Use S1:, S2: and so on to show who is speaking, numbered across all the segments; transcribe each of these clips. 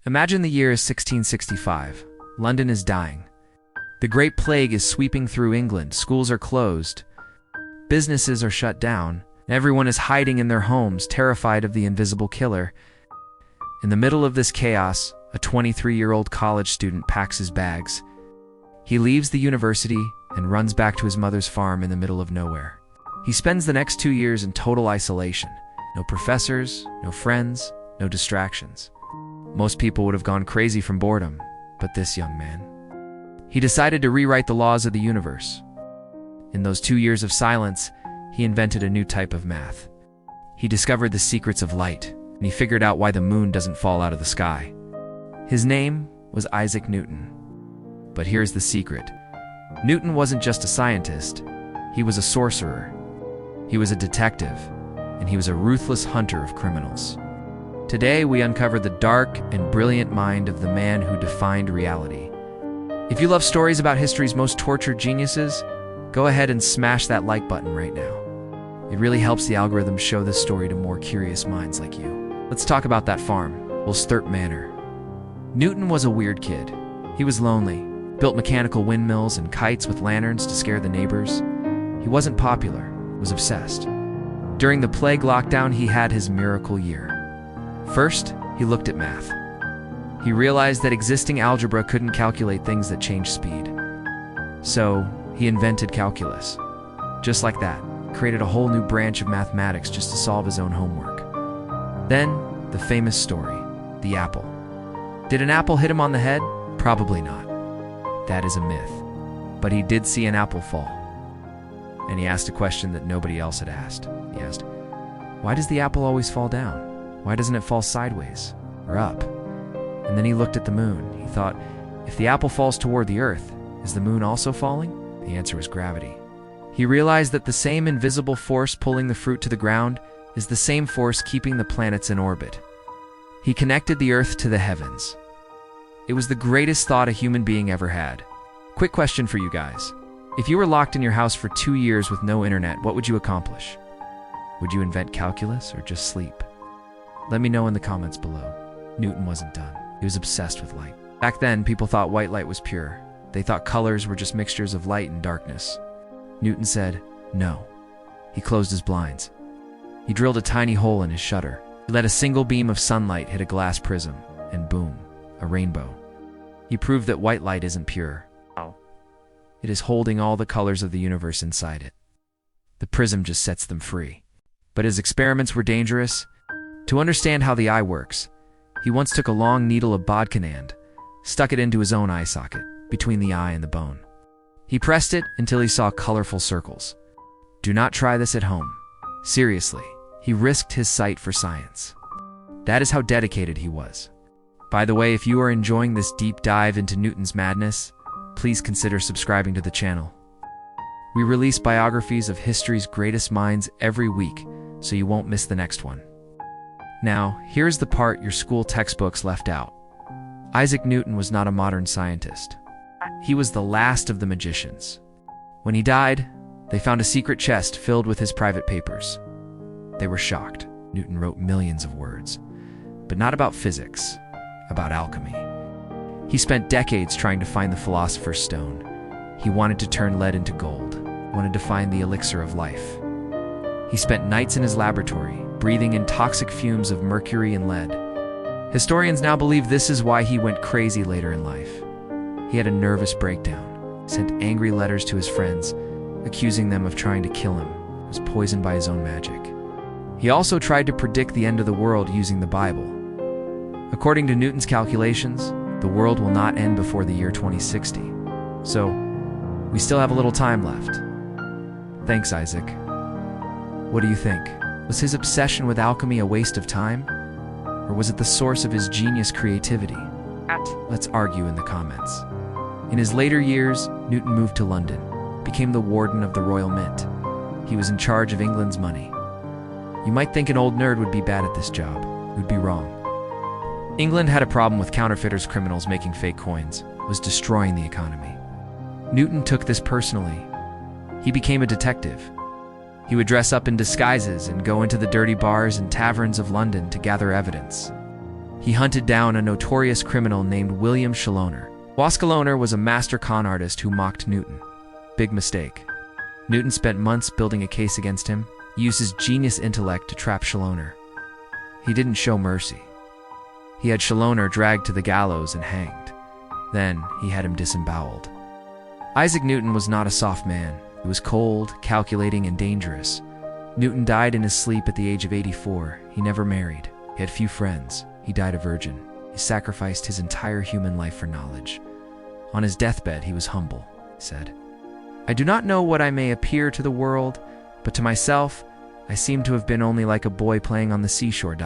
S1: Imagine the year is 1665. London is dying. The Great Plague is sweeping through England. Schools are closed. Businesses are shut down. Everyone is hiding in their homes, terrified of the invisible killer. In the middle of this chaos, a 23-year-old college student packs his bags. He leaves the university and runs back to his mother's farm in the middle of nowhere. He spends the next 2 years in total isolation. No professors, no friends, no distractions. Most people would have gone crazy from boredom, but this young man. He decided to rewrite the laws of the universe. In those 2 years of silence, he invented a new type of math. He discovered the secrets of light, and he figured out why the moon doesn't fall out of the sky. His name was Isaac Newton. But here's the secret. Newton wasn't just a scientist. He was a sorcerer. He was a detective, and he was a ruthless hunter of criminals. Today, we uncover the dark and brilliant mind of the man who defined reality. If you love stories about history's most tortured geniuses, go ahead and smash that like button right now. It really helps the algorithm show this story to more curious minds like you. Let's talk about that farm, Woolsthorpe Manor. Newton was a weird kid. He was lonely, built mechanical windmills and kites with lanterns to scare the neighbors. He wasn't popular, was obsessed. During the plague lockdown, he had his miracle year. First, he looked at math. He realized that existing algebra couldn't calculate things that change speed. So, he invented calculus. Just like that, created a whole new branch of mathematics just to solve his own homework. Then, the famous story, the apple. Did an apple hit him on the head? Probably not. That is a myth. But he did see an apple fall. And he asked a question that nobody else had asked. He asked, why does the apple always fall down? Why doesn't it fall sideways or up? And then he looked at the moon. He thought, if the apple falls toward the earth, is the moon also falling? The answer was gravity. He realized that the same invisible force pulling the fruit to the ground is the same force keeping the planets in orbit. He connected the earth to the heavens. It was the greatest thought a human being ever had. Quick question for you guys. If you were locked in your house for 2 years with no internet, what would you accomplish? Would you invent calculus or just sleep? Let me know in the comments below. Newton wasn't done. He was obsessed with light. Back then, people thought white light was pure. They thought colors were just mixtures of light and darkness. Newton said, no. He closed his blinds. He drilled a tiny hole in his shutter. He let a single beam of sunlight hit a glass prism, and boom, a rainbow. He proved that white light isn't pure. It is holding all the colors of the universe inside it. The prism just sets them free. But his experiments were dangerous. To understand how the eye works, he once took a long needle of bodkin and stuck it into his own eye socket, between the eye and the bone. He pressed it until he saw colorful circles. Do not try this at home. Seriously, he risked his sight for science. That is how dedicated he was. By the way, if you are enjoying this deep dive into Newton's madness, please consider subscribing to the channel. We release biographies of history's greatest minds every week, so you won't miss the next one. Now, here's the part your school textbooks left out. Isaac Newton was not a modern scientist. He was the last of the magicians. When he died, they found a secret chest filled with his private papers. They were shocked. Newton wrote millions of words, but not about physics, about alchemy. He spent decades trying to find the philosopher's stone. He wanted to turn lead into gold, wanted to find the elixir of life. He spent nights in his laboratory, breathing in toxic fumes of mercury and lead. Historians now believe this is why he went crazy later in life. He had a nervous breakdown, sent angry letters to his friends, accusing them of trying to kill him. He was poisoned by his own magic. He also tried to predict the end of the world using the Bible. According to Newton's calculations, the world will not end before the year 2060. So, we still have a little time left. Thanks, Isaac. What do you think? Was his obsession with alchemy a waste of time? Or was it the source of his genius creativity? Let's argue in the comments. In his later years, Newton moved to London, became the warden of the Royal Mint. He was in charge of England's money. You might think an old nerd would be bad at this job. You'd be wrong. England had a problem with counterfeiters, criminals making fake coins, was destroying the economy. Newton took this personally. He became a detective. He would dress up in disguises and go into the dirty bars and taverns of London to gather evidence. He hunted down a notorious criminal named William Chaloner. Chaloner was a master con artist who mocked Newton. Big mistake. Newton spent months building a case against him. He used his genius intellect to trap Chaloner. He didn't show mercy. He had Chaloner dragged to the gallows and hanged. Then he had him disemboweled. Isaac Newton was not a soft man. He was cold, calculating, and dangerous. Newton died in his sleep at the age of 84. He never married. He had few friends. He died a virgin. He sacrificed his entire human life for knowledge. On his deathbed, he was humble. He said, "I do not know what I may appear to the world, but to myself, I seem to have been only like a boy playing on the seashore.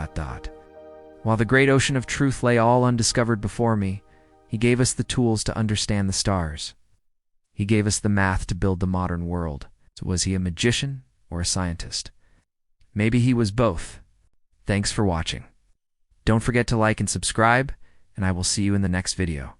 S1: While the great ocean of truth lay all undiscovered before me, he gave us the tools to understand the stars. He gave us the math to build the modern world. So was he a magician or a scientist? Maybe he was both. Thanks for watching. Don't forget to like and subscribe, and I will see you in the next video."